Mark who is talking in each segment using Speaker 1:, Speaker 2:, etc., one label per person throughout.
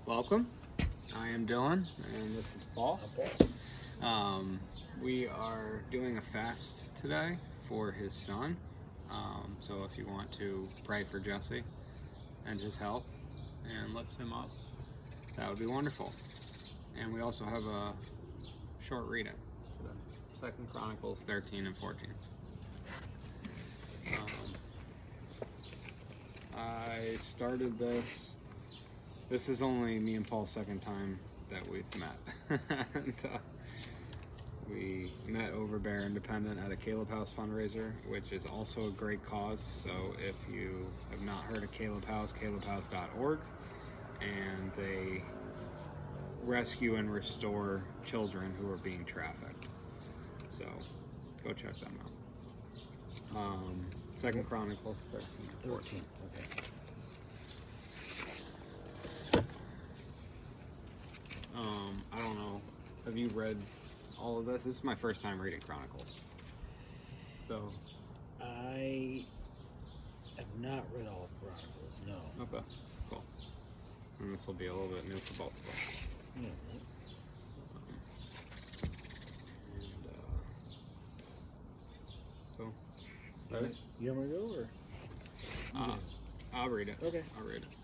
Speaker 1: Welcome. I am Dylan, and this is Paul.
Speaker 2: Okay.
Speaker 1: We are doing a fast today for his son. So if you want to pray for Jesse and his health and lift him up, that would be wonderful. And we also have a short reading for the 2 Chronicles 13 and 14. I started this. This is only me and Paul's second time that we've met. And, we met over Bear Independent at a Caleb House fundraiser, which is also a great cause. So if you have not heard of Caleb House, calebhouse.org, and they rescue and restore children who are being trafficked. So go check them out. 2 Chronicles 13.
Speaker 2: Okay.
Speaker 1: I don't know. Have you read all of this? This is my first time reading Chronicles. So.
Speaker 2: I have not read all of Chronicles, no.
Speaker 1: Okay, cool. And this will be a little bit new for both of us.
Speaker 2: Yeah.
Speaker 1: So, ready?
Speaker 2: You want me to go or?
Speaker 1: I'll read it.
Speaker 2: Okay.
Speaker 1: I'll read it.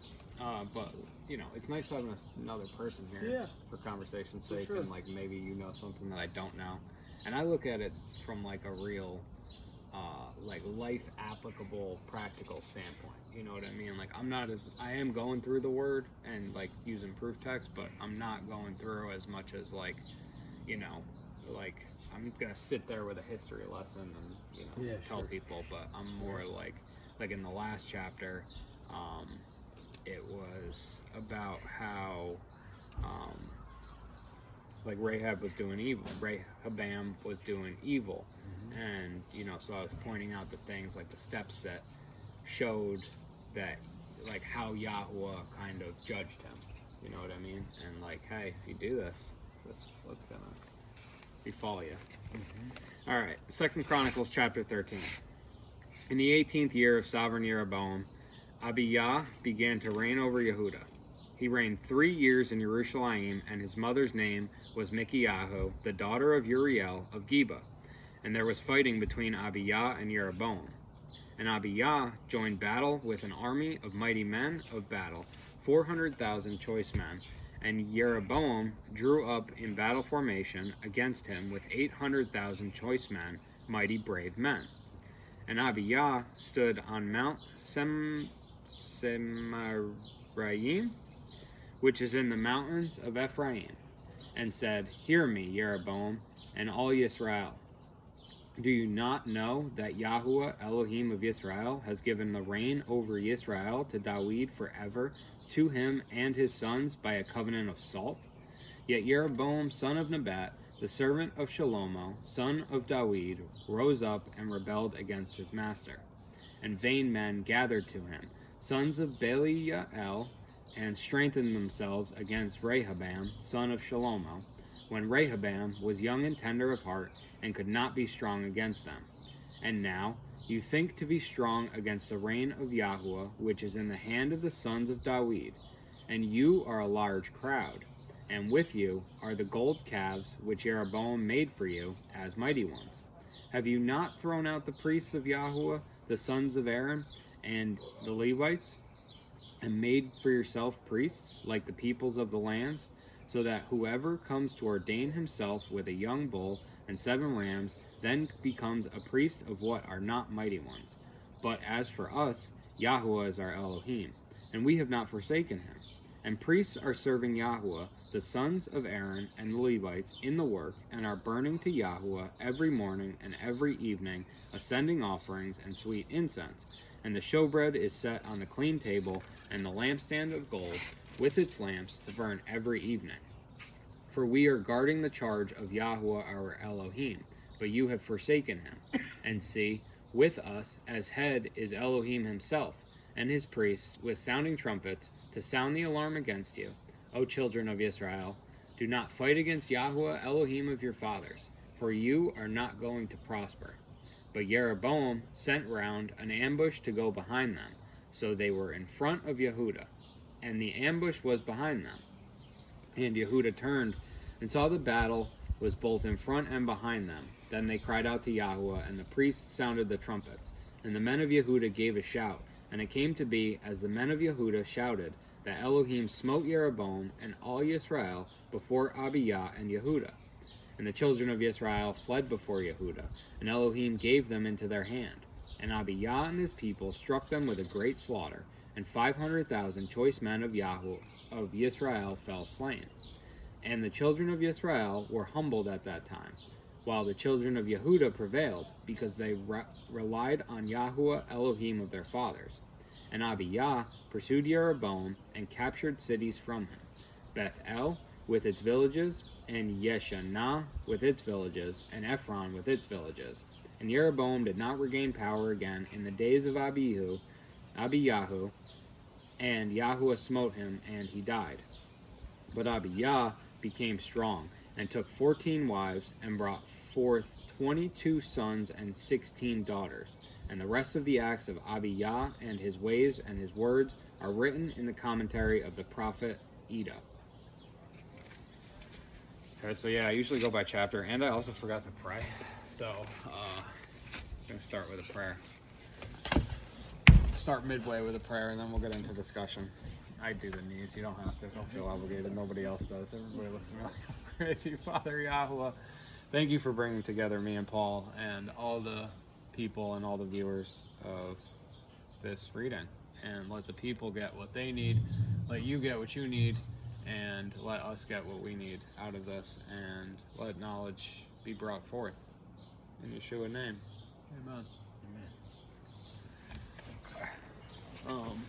Speaker 1: But, you know, it's nice having another person here for conversation's sake,
Speaker 2: sure.
Speaker 1: and, like, maybe you know something that I don't know. And I look at it from, like, a real, like, life applicable, practical standpoint. You know what I mean? Like, I am going through the word and, like, using proof text, but I'm not going through as much as, like, you know, like, I'm gonna sit there with a history lesson and, you know, tell people, but I'm more like in the last chapter, it was about how, like Rehoboam was doing evil. And, you know, so I was pointing out the things, like the steps that showed that, like, how Yahuwah kind of judged him. You know what I mean? And, like, hey, if you do this, what's gonna befall you. All right, 2 Chronicles chapter 13. In the 18th year of sovereign Jeroboam, Abijah began to reign over Yehuda. He reigned 3 years in Jerusalem, and his mother's name was Mikiyahu, the daughter of Uriel of Geba. And there was fighting between Abijah and Jeroboam. And Abijah joined battle with an army of mighty men of battle, 400,000 choice men. And Jeroboam drew up in battle formation against him with 800,000 choice men, mighty brave men. And Abijah stood on Mount Semarim, which is in the mountains of Ephraim, and said, "Hear me, Jeroboam, and all Yisrael. Do you not know that Yahuwah, Elohim of Yisrael, has given the reign over Yisrael to Dawid forever, to him and his sons by a covenant of salt? Yet Jeroboam, son of Nebat, the servant of Shalomo, son of Dawid, rose up and rebelled against his master. And vain men gathered to him, sons of Belial, and strengthened themselves against Rehoboam, son of Shalomo, when Rehoboam was young and tender of heart, and could not be strong against them. And now you think to be strong against the reign of Yahuwah, which is in the hand of the sons of Dawid. And you are a large crowd, and with you are the gold calves which Jeroboam made for you as mighty ones. Have you not thrown out the priests of Yahuwah, the sons of Aaron, and the Levites, and made for yourself priests like the peoples of the lands, so that whoever comes to ordain himself with a young bull and 7 rams then becomes a priest of what are not mighty ones? But as for us, Yahuwah is our Elohim, and we have not forsaken him. And priests are serving Yahuwah, the sons of Aaron and the Levites, in the work, and are burning to Yahuwah every morning and every evening, ascending offerings and sweet incense. And the showbread is set on the clean table, and the lampstand of gold, with its lamps, to burn every evening. For we are guarding the charge of Yahuwah our Elohim, but you have forsaken him. And see, with us as head is Elohim himself, and his priests with sounding trumpets to sound the alarm against you. O children of Israel, do not fight against Yahuwah Elohim of your fathers, for you are not going to prosper. But Jeroboam sent round an ambush to go behind them, so they were in front of Yehuda, and the ambush was behind them. And Yehuda turned and saw the battle was both in front and behind them. Then they cried out to Yahuwah, and the priests sounded the trumpets. And the men of Yehuda gave a shout. And it came to be, as the men of Yehuda shouted, that Elohim smote Jeroboam and all Yisrael before Abiyah and Yehuda. And the children of Yisrael fled before Yehuda, and Elohim gave them into their hand. And Abiyah and his people struck them with a great slaughter, and 500,000 choice men of Yisrael fell slain. And the children of Yisrael were humbled at that time, while the children of Yehuda prevailed, because they relied on Yahuwah Elohim of their fathers. And Abiyah pursued Jeroboam and captured cities from him, Beth-El with its villages, and Yeshanah with its villages, and Ephron with its villages. And Jeroboam did not regain power again in the days of Abiyahu, and Yahuwah smote him, and he died. But Abiyah became strong, and took 14 wives, and brought forth 22 sons and 16 daughters. And the rest of the acts of Abiyah and his ways and his words are written in the commentary of the prophet Iddo. Okay, so yeah, I usually go by chapter, and I also forgot to pray. So, I'm going to start with a prayer. Start midway with a prayer, and then we'll get into discussion. I do the needs. You don't have to. Don't feel obligated. Nobody else does. Everybody looks at me like I'm crazy. Father Yahuwah, thank you for bringing together me and Paul and all the people and all the viewers of this reading. And let the people get what they need. Let you get what you need. And let us get what we need out of this. And let knowledge be brought forth. In Yeshua's name. Amen. Amen.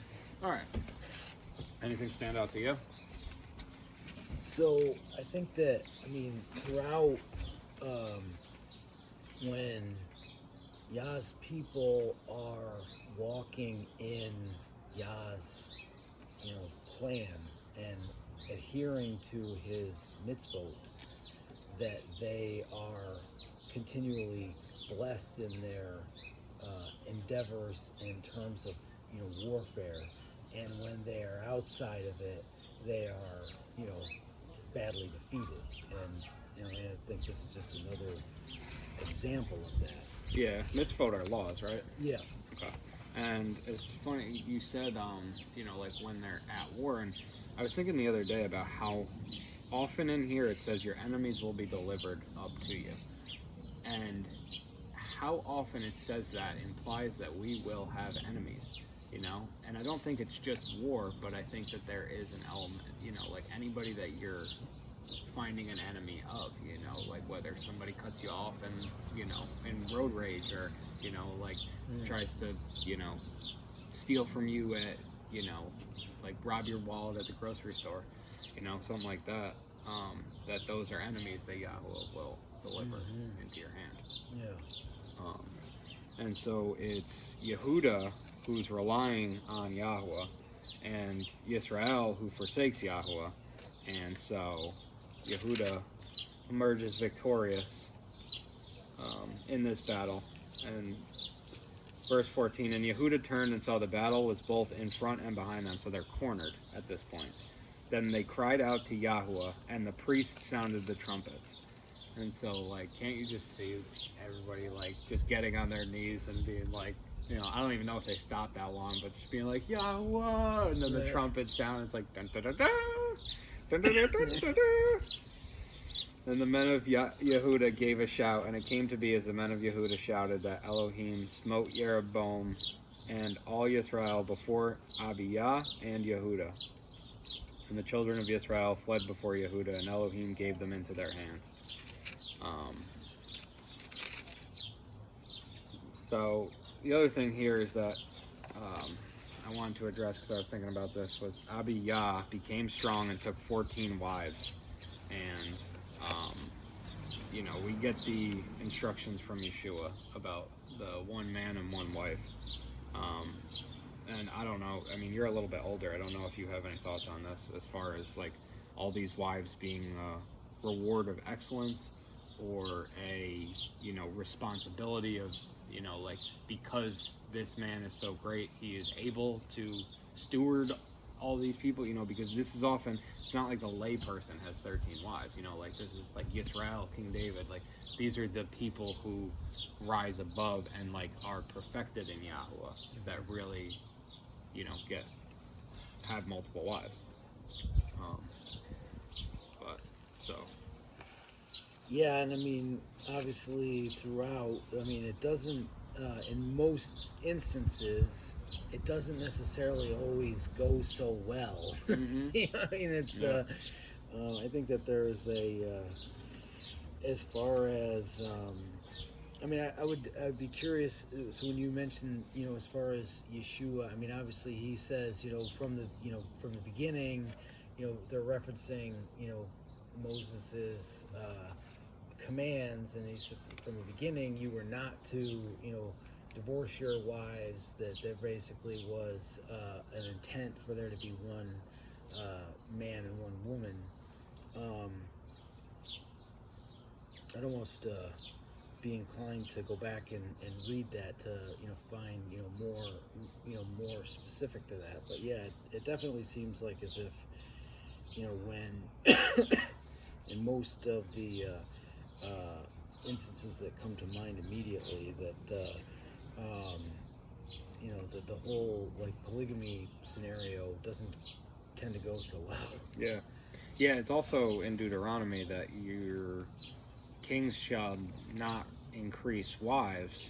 Speaker 1: Alright. Anything stand out to you?
Speaker 2: So I think that, throughout when Yah's people are walking in Yah's, plan and adhering to his mitzvot, that they are continually blessed in their endeavors in terms of warfare, and when they are outside of it, they are badly defeated. And I think this is just another example of that.
Speaker 1: Yeah, mitzvot are laws, right?
Speaker 2: Yeah.
Speaker 1: Okay. And it's funny you said like when they're at war, and I was thinking the other day about how often in here it says your enemies will be delivered up to you, and how often it says that implies that we will have enemies, and I don't think it's just war, but I think that there is an element, like anybody that you're finding an enemy of, like whether somebody cuts you off and, in road rage, or, tries to, steal from you at, like rob your wallet at the grocery store, something like that, that those are enemies that Yahweh will deliver into your hand.
Speaker 2: Yeah.
Speaker 1: And so it's Yehuda who's relying on Yahweh, and Yisrael who forsakes Yahweh, and so Yehuda emerges victorious in this battle. And verse 14, and Yehuda turned and saw the battle was both in front and behind them, so they're cornered at this point. Then they cried out to Yahuwah, and the priests sounded the trumpets. And so, can't you just see everybody, just getting on their knees and being I don't even know if they stopped that long, but just being like, Yahuwah, and then the trumpet sound, it's like, dun dun dun dun, dun dun dun dun dun dun. And the men of Yehuda gave a shout, and it came to be as the men of Yehuda shouted that Elohim smote Jeroboam and all Yisrael before Abiyah and Yehuda. And the children of Yisrael fled before Yehuda, and Elohim gave them into their hands. So the other thing here is that I wanted to address, because I was thinking about this, was Abiyah became strong and took 14 wives. And we get the instructions from Yeshua about the one man and one wife. And I don't know, you're a little bit older. I don't know if you have any thoughts on this, as far as all these wives being a reward of excellence, or a responsibility of because this man is so great, he is able to steward all these people, because this is often, it's not like the lay person has 13 wives, like this is like Yisrael, King David, like these are the people who rise above and like are perfected in Yahuwah that really, have multiple wives. But so.
Speaker 2: Yeah, and I mean, obviously throughout, I mean, it doesn't, in most instances, it doesn't necessarily always go so well.
Speaker 1: Mm-hmm.
Speaker 2: I mean, it's, I think that there's as far as, I mean, I'd be curious, so when you mentioned, as far as Yeshua, I mean, obviously he says, from the beginning, they're referencing, Moses's, commands, and he said from the beginning you were not to divorce your wives, that there basically was an intent for there to be one man and one woman. I'd almost be inclined to go back and read that to find more specific to that, but yeah, it definitely seems like as if when in most of the instances that come to mind immediately, that the whole like polygamy scenario doesn't tend to go so well.
Speaker 1: Yeah, it's also in Deuteronomy that your kings shall not increase wives,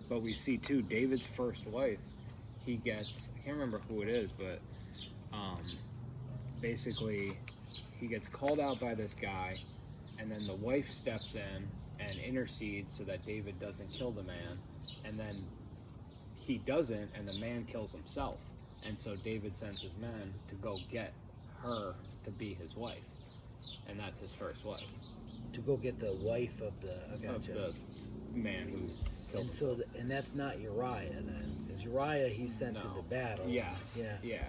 Speaker 1: but we see too David's first wife, he gets, I can't remember who it is, but basically he gets called out by this guy, and then the wife steps in and intercedes so that David doesn't kill the man, and then he doesn't, and the man kills himself, and so David sends his men to go get her to be his wife, and that's his first wife.
Speaker 2: To go get the wife of the,
Speaker 1: Of the man who killed
Speaker 2: and
Speaker 1: himself.
Speaker 2: so and that's not Uriah then, because Uriah he's sent into battle.
Speaker 1: Yeah,
Speaker 2: yeah,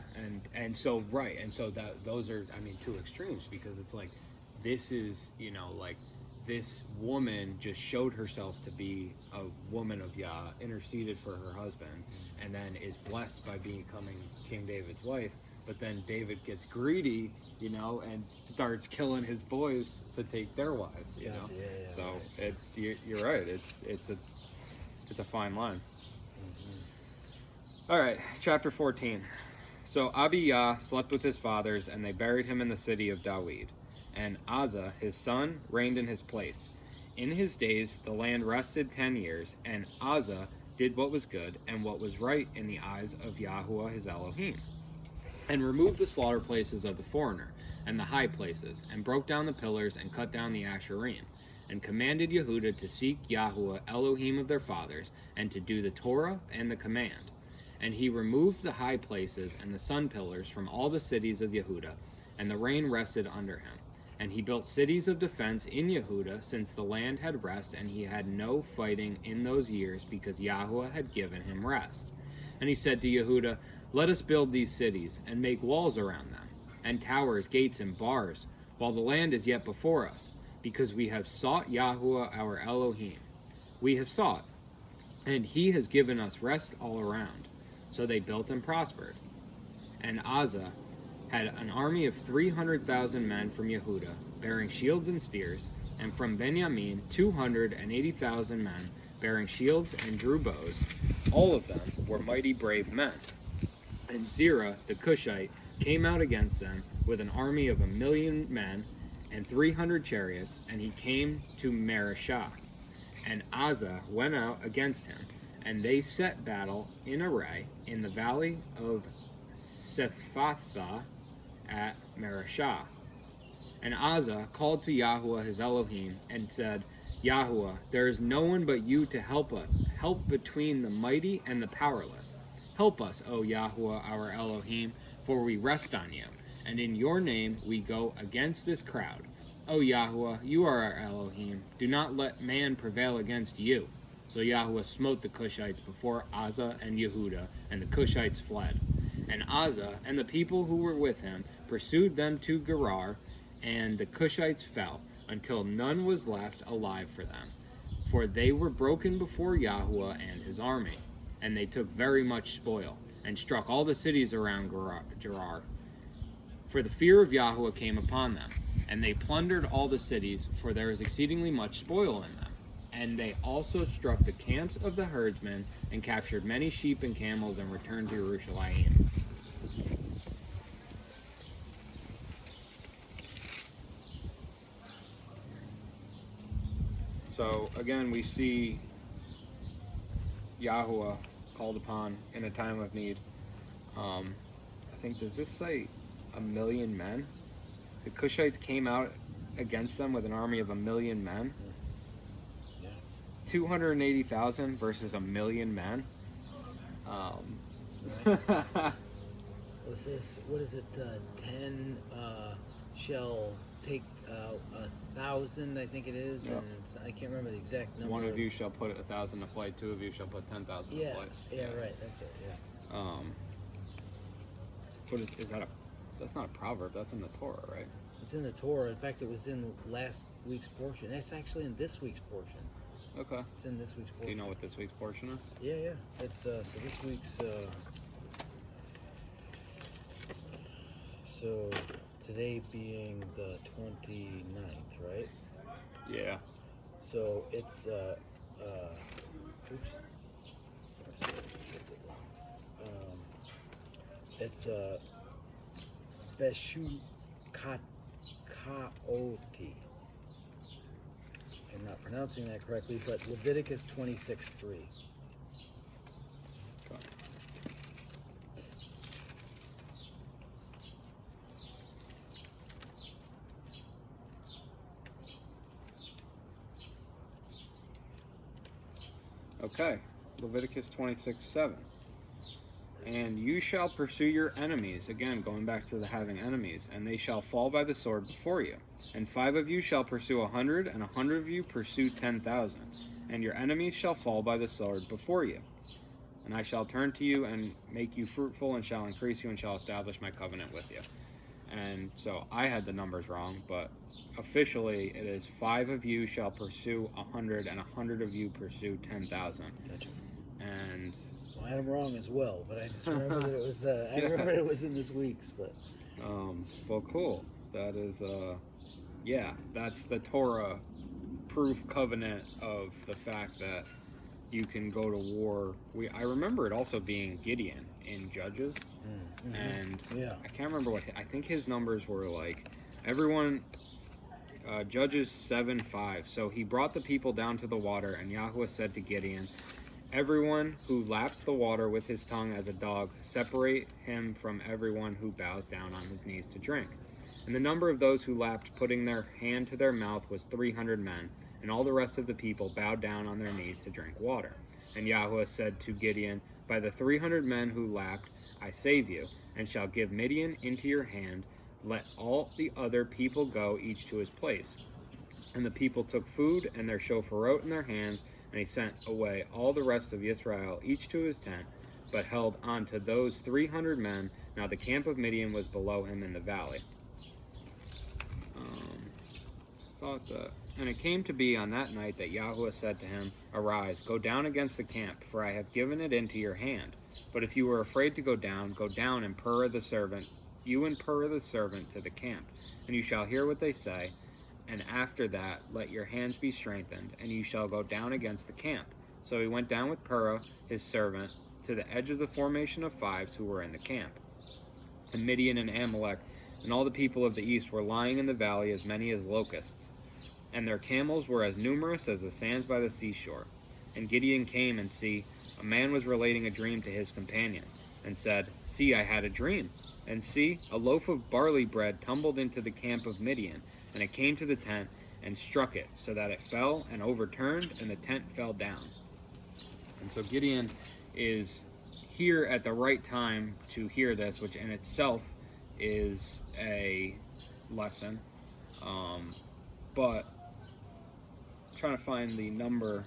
Speaker 1: and so right, and so that those are, I mean, two extremes, because it's like this is, like this woman just showed herself to be a woman of Yah, interceded for her husband, and then is blessed by becoming King David's wife. But then David gets greedy, and starts killing his boys to take their wives.
Speaker 2: Yeah,
Speaker 1: so
Speaker 2: right.
Speaker 1: You're right. It's a fine line.
Speaker 2: Mm-hmm.
Speaker 1: All right, chapter 14. So Abiyah slept with his fathers, and they buried him in the city of Dawid. And Asa, his son, reigned in his place. In his days the land rested 10 years, and Asa did what was good and what was right in the eyes of Yahuwah his Elohim, and removed the slaughter places of the foreigner, and the high places, and broke down the pillars, and cut down the Asherim, and commanded Yehudah to seek Yahuwah Elohim of their fathers, and to do the Torah and the command. And he removed the high places and the sun pillars from all the cities of Yehudah, and the rain rested under him. And he built cities of defense in Yehudah, since the land had rest, and he had no fighting in those years, because Yahuwah had given him rest. And he said to Yehudah, let us build these cities, and make walls around them, and towers, gates, and bars, while the land is yet before us, because we have sought Yahuwah our Elohim. We have sought, and he has given us rest all around. So they built and prospered. And Asa had an army of 300,000 men from Yehudah, bearing shields and spears, and from Benjamin 280,000 men, bearing shields and drew bows. All of them were mighty brave men. And Zerah the Cushite came out against them with an army of 1,000,000 men and 300 chariots, and he came to Mareshah. And Asa went out against him, and they set battle in array in the valley of Sephathah at Mareshah. And Asa called to Yahuwah his Elohim, and said, Yahuwah, there is no one but you to help us, help between the mighty and the powerless. Help us, O Yahuwah our Elohim, for we rest on you, and in your name we go against this crowd. O Yahuwah, you are our Elohim, do not let man prevail against you. So Yahuwah smote the Cushites before Asa and Yehudah, and the Cushites fled. And Asa and the people who were with him pursued them to Gerar, and the Cushites fell, until none was left alive for them. For they were broken before Yahuwah and his army, and they took very much spoil. and struck all the cities around Gerar. For the fear of Yahweh came upon them, and they plundered all the cities, for there was exceedingly much spoil in them. And they also struck the camps of the herdsmen, and captured many sheep and camels, and returned to Jerusalem. So again, we see Yahweh called upon in a time of need. I think, does this say 1,000,000 men? The Cushites came out against them with an army of 1,000,000 men.
Speaker 2: Yeah.
Speaker 1: 280,000 versus 1,000,000 men.
Speaker 2: Right. What's this? What is it? 10 shall take 1,000, I think it is,
Speaker 1: Yep.
Speaker 2: and I can't remember the exact number.
Speaker 1: One of you shall put 1,000 to flight. 2 of you shall put 10,000 to flight.
Speaker 2: Yeah, right. That's it. Yeah.
Speaker 1: What is that? That's not a proverb. That's in the Torah, right?
Speaker 2: It's in the Torah. In fact, it was in last week's portion. It's actually in this week's portion.
Speaker 1: Okay.
Speaker 2: It's in this week's portion.
Speaker 1: Do you know what this week's portion is?
Speaker 2: Yeah. It's so this week's. So today being the 29th, right?
Speaker 1: Yeah.
Speaker 2: So it's it's Beshu Kaoti. I'm not pronouncing that correctly, but Leviticus 26:3.
Speaker 1: Okay, Leviticus 26:7. And you shall pursue your enemies, again going back to the having enemies, and they shall fall by the sword before you. And 5 of you shall pursue 100, and 100 of you pursue 10,000. And your enemies shall fall by the sword before you. And I shall turn to you and make you fruitful, and shall increase you, and shall establish my covenant with you. And so I had the numbers wrong, but officially it is 5 of you shall pursue 100, and 100 of you pursue 10,000.
Speaker 2: Gotcha.
Speaker 1: And
Speaker 2: well, I had them wrong as well, but I just remember that it was. I remember it was in this week's, but.
Speaker 1: Well, cool. That is, yeah, that's the Torah proof covenant of the fact that you can go to war. I remember it also being Gideon in Judges, and
Speaker 2: yeah.
Speaker 1: I can't remember what, I think his numbers were like, everyone, Judges 7:5. So he brought the people down to the water, and Yahweh said to Gideon, everyone who laps the water with his tongue as a dog, separate him from everyone who bows down on his knees to drink. And the number of those who lapped, putting their hand to their mouth, was 300 men, and all the rest of the people bowed down on their knees to drink water. And Yahweh said to Gideon, by the 300 men who lapped, I save you, and shall give Midian into your hand. Let all the other people go, each to his place. And the people took food and their shofar in their hands, and he sent away all the rest of Israel, each to his tent, but held on to those 300 men. Now the camp of Midian was below him in the valley. And it came to be on that night that Yahweh said to him, arise, go down against the camp, for I have given it into your hand. But if you were afraid to go down and Purah the servant, you and Purah the servant, to the camp, and you shall hear what they say. And after that, let your hands be strengthened, and you shall go down against the camp. So he went down with Purah, his servant, to the edge of the formation of 5s who were in the camp. And Midian and Amalek and all the people of the east were lying in the valley, as many as locusts. And their camels were as numerous as the sands by the seashore. And Gideon came, and see, a man was relating a dream to his companion, and said, see, I had a dream. And see, a loaf of barley bread tumbled into the camp of Midian, and it came to the tent, and struck it, so that it fell and overturned, and the tent fell down. And so Gideon is here at the right time to hear this, which in itself is a lesson. But trying to find the number.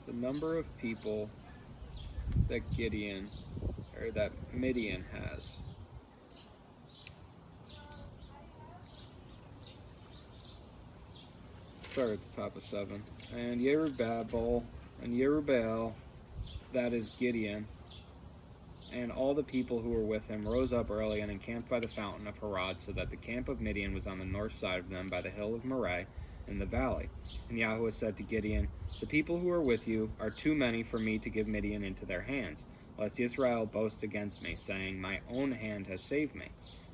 Speaker 1: The number of people that that Midian has. start at the top of 7. And Yerubbaal, and Yerubbaal, that is Gideon, and all the people who were with him rose up early and encamped by the fountain of Harod, so that the camp of Midian was on the north side of them by the hill of Moreh in the valley. And Yahweh said to Gideon, the people who are with you are too many for me to give Midian into their hands, lest Israel boast against me, saying, my own hand has saved me.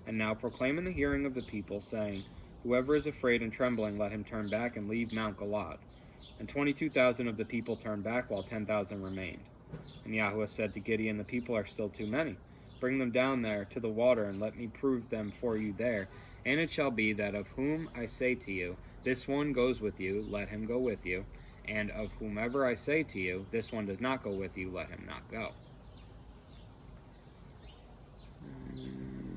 Speaker 1: And now proclaim in the hearing of the people, saying, whoever is afraid and trembling, let him turn back and leave Mount Galaad. And 22,000 of the people turned back, while 10,000 remained. And Yahweh said to Gideon, the people are still too many. Bring them down there to the water, and let me prove them for you there. And it shall be that of whom I say to you, this one goes with you, let him go with you. And of whomever I say to you, this one does not go with you, let him not go. And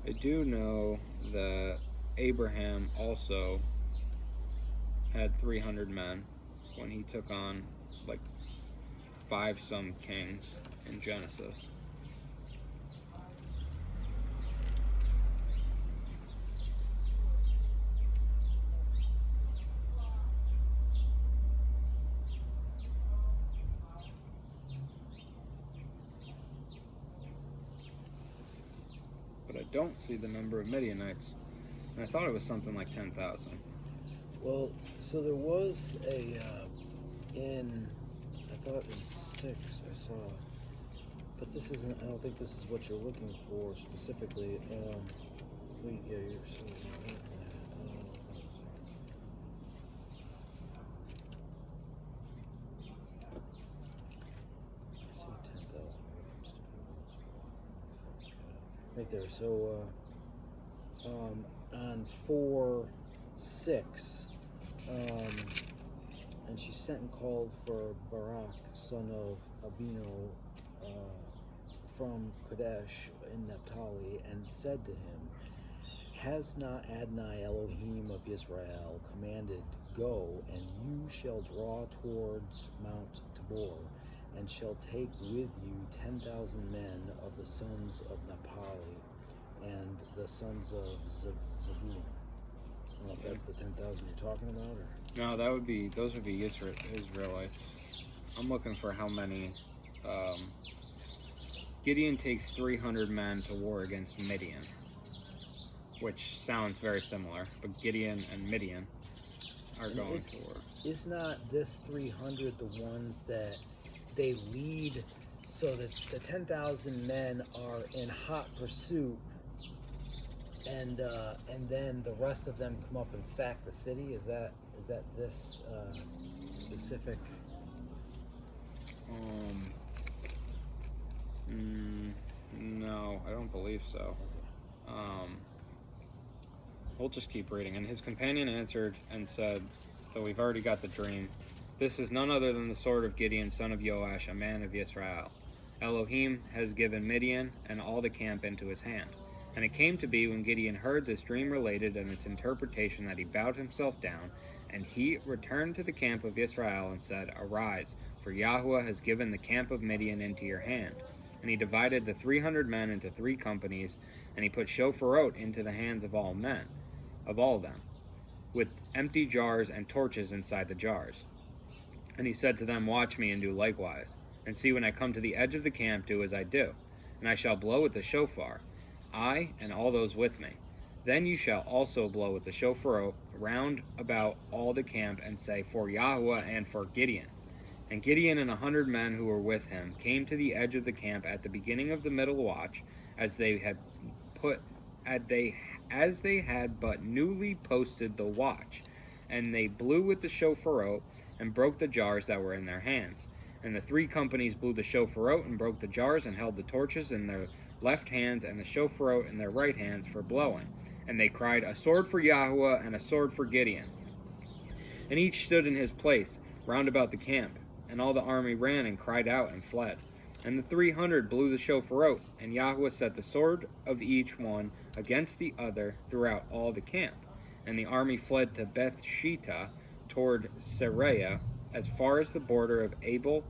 Speaker 1: I do know that Abraham also had 300 men when he took on like 5-some kings in Genesis. But I don't see the number of Midianites. And I thought it was something like 10,000.
Speaker 2: Well, so there was a, I thought in 6 I saw, but this isn't, I don't think this is what you're looking for specifically. Wait, yeah, you're so, I see 10,000 right there. So, on 4:6, and she sent and called for Barak, son of Abino, from Kadesh in Naphtali, and said to him, has not Adonai Elohim of Israel commanded, go, and you shall draw towards Mount Tabor, and shall take with you 10,000 men of the sons of Naphtali, and the sons of Zebulun. I don't know if that's the 10,000 you're talking about, or?
Speaker 1: No, those would be Israelites. I'm looking for how many. Gideon takes 300 men to war against Midian, which sounds very similar, but Gideon and Midian are going to war.
Speaker 2: Is not this 300 the ones that they lead, so that the 10,000 men are in hot pursuit, and then the rest of them come up and sack the city? Is that this specific?
Speaker 1: No, I don't believe so. We'll just keep reading. And his companion answered and said, so we've already got the dream. This is none other than the sword of Gideon, son of Joash, a man of Israel. Elohim has given Midian and all the camp into his hand. And it came to be, when Gideon heard this dream related and its interpretation, that he bowed himself down, and he returned to the camp of Israel and said, arise, for Yahweh has given the camp of Midian into your hand. And he divided the 300 men into 3 companies, and he put shofar into the hands of all them, with empty jars and torches inside the jars. And he said to them, watch me and do likewise. And see, when I come to the edge of the camp, do as I do. And I shall blow with the shofar, I and all those with me. Then you shall also blow with the shofar round about all the camp, and say, for Yahweh and for Gideon. And Gideon and 100 men who were with him came to the edge of the camp at the beginning of the middle watch, as they had but newly posted the watch. And they blew with the shofar and broke the jars that were in their hands. And the 3 companies blew the shofar and broke the jars, and held the torches in their left hands and the shofar in their right hands for blowing. And they cried, a sword for Yahweh and a sword for Gideon. And each stood in his place round about the camp. And all the army ran and cried out and fled. And the 300 blew the shofar, and Yahweh set the sword of each one against the other throughout all the camp. And the army fled to Beth Shittah toward Seraiah, as far as the border of Abel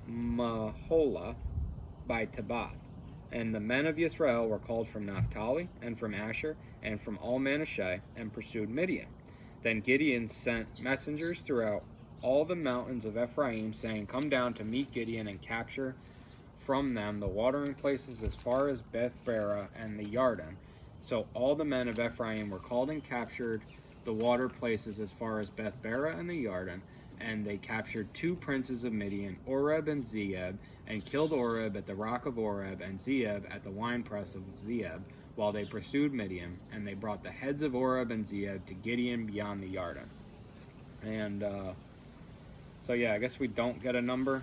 Speaker 1: Maholah, by Tabbath. And the men of Israel were called from Naphtali, and from Asher, and from all Manasseh, and pursued Midian. Then Gideon sent messengers throughout all the mountains of Ephraim, saying, Come down to meet Gideon, and capture from them the watering places as far as Beth-barah and the Yarden. So all the men of Ephraim were called and captured the water places as far as Beth-barah and the Yarden, and they captured 2 princes of Midian, Oreb and Zeeb, and killed Oreb at the rock of Oreb, and Zeeb at the winepress of Zeeb, while they pursued Midian, and they brought the heads of Oreb and Zeeb to Gideon beyond the Yarden. And so yeah, I guess we don't get a number,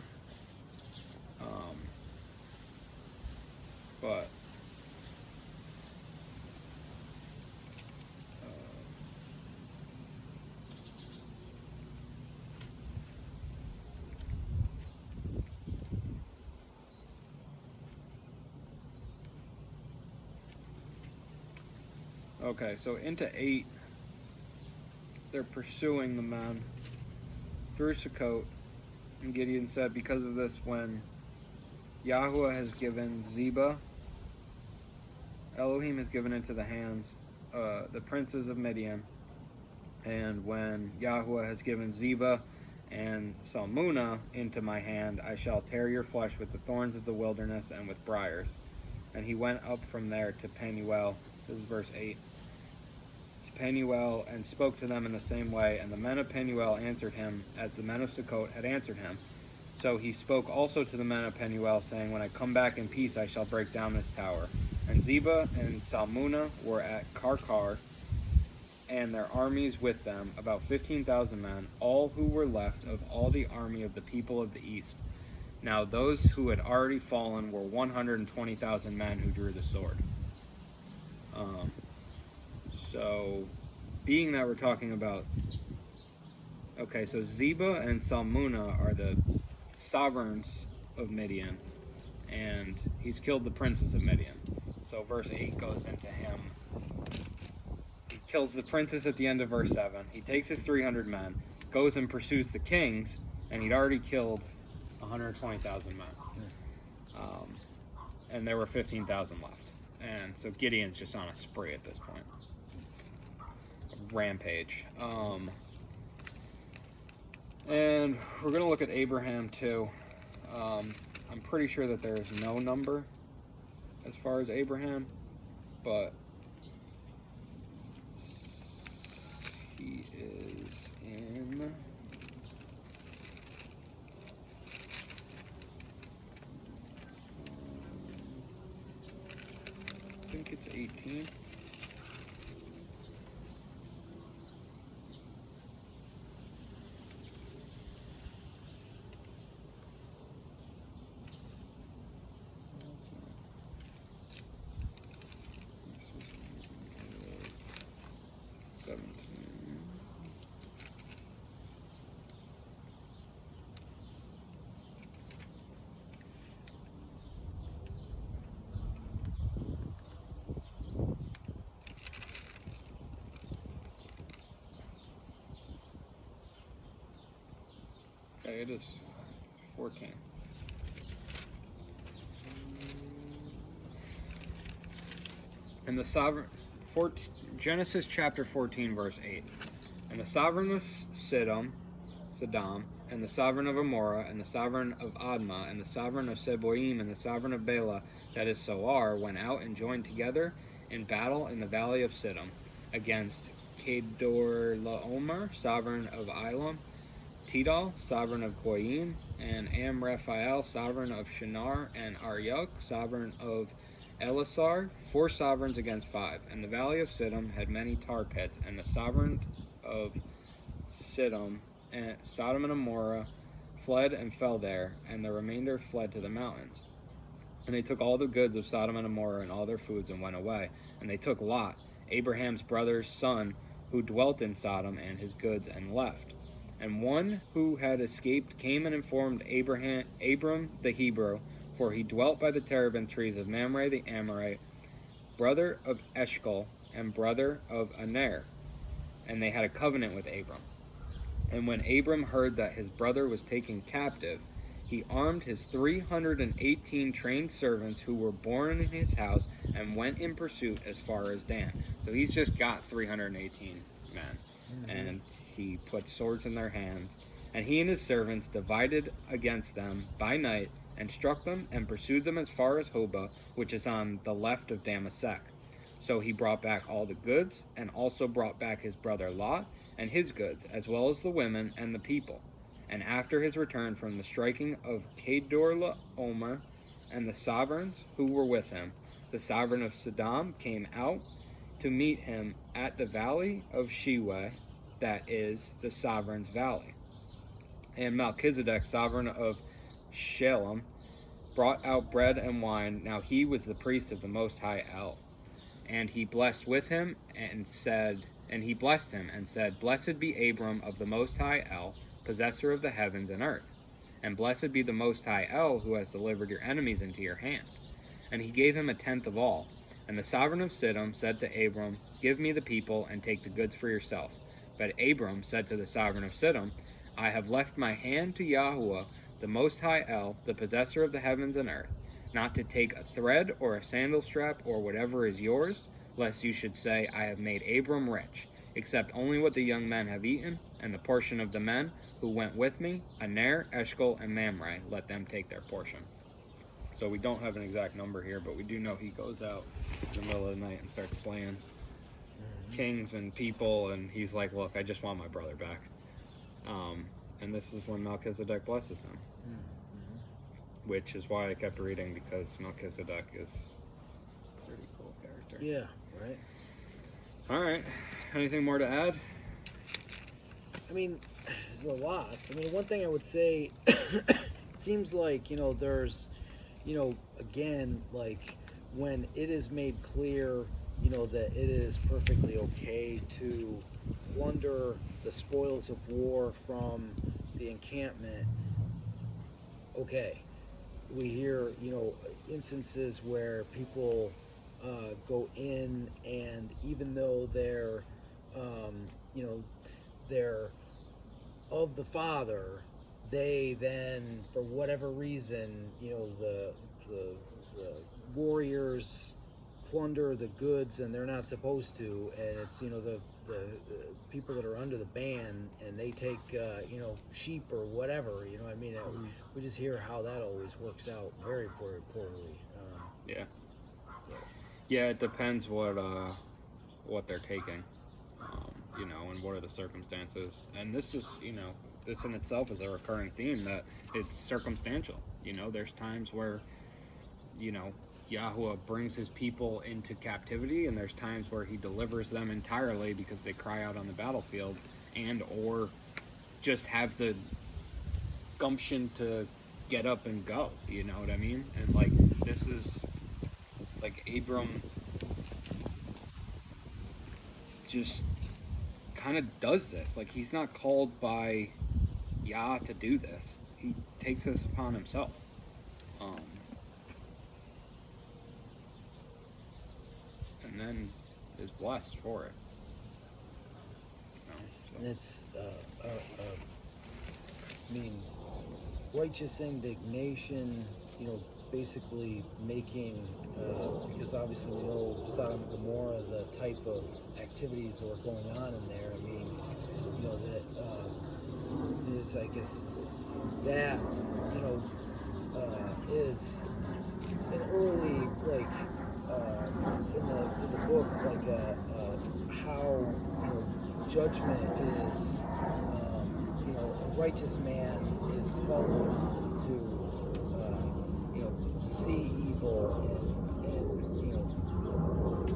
Speaker 1: but okay, so into 8, they're pursuing the men through Sukkot, and Gideon said, because of this, when Yahuwah has given Zebah, Elohim has given into the hands the princes of Midian, and when Yahuwah has given Zebah and Salmunah into my hand, I shall tear your flesh with the thorns of the wilderness and with briars. And he went up from there to Penuel, this is verse 8, to Penuel, and spoke to them in the same way, and the men of Penuel answered him as the men of Sukkot had answered him. So he spoke also to the men of Penuel, saying, When I come back in peace, I shall break down this tower. And Zebah and Salmunah were at Karkar, and their armies with them, about 15,000 men, all who were left of all the army of the people of the east. Now those who had already fallen were 120,000 men who drew the sword. So, being that we're talking about, okay, so Zebah and Salmunah are the sovereigns of Midian, and he's killed the princes of Midian. So verse 8 goes into him. He kills the princes at the end of verse 7. He takes his 300 men, goes and pursues the kings, and he'd already killed 120,000 men. And there were 15,000 left. And so Gideon's just on a spree at this point. A rampage. And we're going to look at Abraham too. I'm pretty sure that there is no number as far as Abraham, but he is in I think it's 18. Okay, it is 14. And the sovereign, Genesis chapter 14, verse 8. And the sovereign of Sodom, and the sovereign of Amorah, and the sovereign of Admah, and the sovereign of Seboim, and the sovereign of Bela, that is Soar, went out and joined together in battle in the valley of Siddim against Kedorlaomer, sovereign of Elam, Tidal, sovereign of Goyim, and Amraphael, sovereign of Shinar, and Aryuk, sovereign of Elasar, 4 sovereigns against 5. And the valley of Siddim had many tar pits, and the sovereign of Siddim, and Sodom and Amorah, fled and fell there, and the remainder fled to the mountains. And they took all the goods of Sodom and Amorah and all their foods and went away. And they took Lot, Abraham's brother's son, who dwelt in Sodom, and his goods, and left. And one who had escaped came and informed Abram the Hebrew, for he dwelt by the terebinth trees of Mamre the Amorite, brother of Eshcol, and brother of Aner. And they had a covenant with Abram. And when Abram heard that his brother was taken captive, he armed his 318 trained servants who were born in his house and went in pursuit as far as Dan. So he's just got 318 men. And he put swords in their hands. And he and his servants divided against them by night and struck them and pursued them as far as Hobah, which is on the left of Damasek. So he brought back all the goods, and also brought back his brother Lot and his goods, as well as the women and the people. And after his return from the striking of Kedorlaomer and the sovereigns who were with him, the sovereign of Sodom came out to meet him at the valley of Sheweh, that is the sovereign's valley. And Melchizedek, sovereign of Shalem, brought out bread and wine. Now he was the priest of the Most High El. And he blessed with him and he blessed him and said, Blessed be Abram of the Most High El, possessor of the heavens and earth. And blessed be the Most High El, who has delivered your enemies into your hand. And he gave him a tenth of all. And the sovereign of Sidom said to Abram, Give me the people and take the goods for yourself. But Abram said to the sovereign of Sidom, I have left my hand to Yahuwah, the Most High El, the possessor of the heavens and earth, not to take a thread or a sandal strap or whatever is yours, lest you should say, I have made Abram rich, except only what the young men have eaten, and the portion of the men who went with me, Aner, Eshcol, and Mamre, let them take their portion. So we don't have an exact number here, but we do know he goes out in the middle of the night and starts slaying kings and people, and he's like, look, I just want my brother back. And this is when Melchizedek blesses him. Which is why I kept reading, because Melchizedek is a pretty cool character.
Speaker 2: Yeah, right.
Speaker 1: Alright, anything more to add?
Speaker 2: I mean, there's a lot. I mean, one thing I would say, it seems like, there's, again, like, when it is made clear, that it is perfectly okay to plunder the spoils of war from the encampment, okay. We hear, instances where people go in, and even though they're, they're of the Father, they then, for whatever reason, the warriors plunder the goods, and they're not supposed to, and it's, the people that are under the ban, and they take, sheep or whatever, I mean, we just hear how that always works out very, very poorly.
Speaker 1: Yeah, it depends what they're taking, and what are the circumstances. And this is, this in itself is a recurring theme, that it's circumstantial. There's times where, Yahuwah brings his people into captivity, and there's times where he delivers them entirely because they cry out on the battlefield, and or just have the gumption to get up and go, you know what I mean? And like, this is like Abram just kind of does this. Like, he's not called by Yah to do this. He takes this upon himself. And then is blessed for it.
Speaker 2: And it's, righteous indignation, basically making, because obviously we know Sodom and Gomorrah, the type of activities that were going on in there. I mean, that is, I guess, that, is an early, like, in the book, like, how, judgment is, a righteous man is called on to, see evil and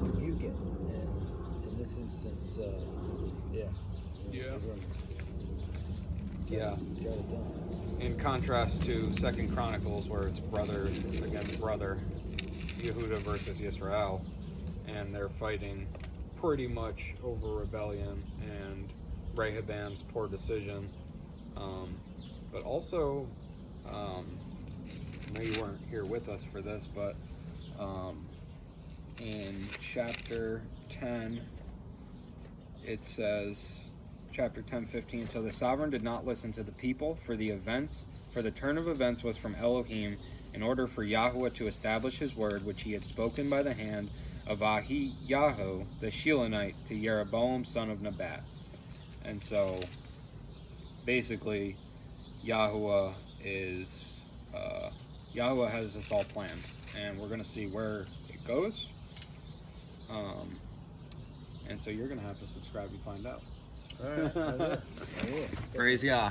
Speaker 2: rebuke it. And in this instance, got it done.
Speaker 1: In contrast to 2 Chronicles, where it's brother against brother, Yehuda versus Yisrael, and they're fighting pretty much over rebellion and Rehoboam's poor decision. But also, I know you weren't here with us for this, but in chapter 10, it says, chapter 10:15, so the sovereign did not listen to the people, for For the turn of events was from Elohim, in order for Yahweh to establish his word, which he had spoken by the hand of Ahiyahu the Shilonite to Jeroboam son of Nebat. And so, basically, Yahweh has this all planned, and we're going to see where it goes. And so you're going to have to subscribe to find out.
Speaker 2: All right. I will.
Speaker 3: Praise Yah.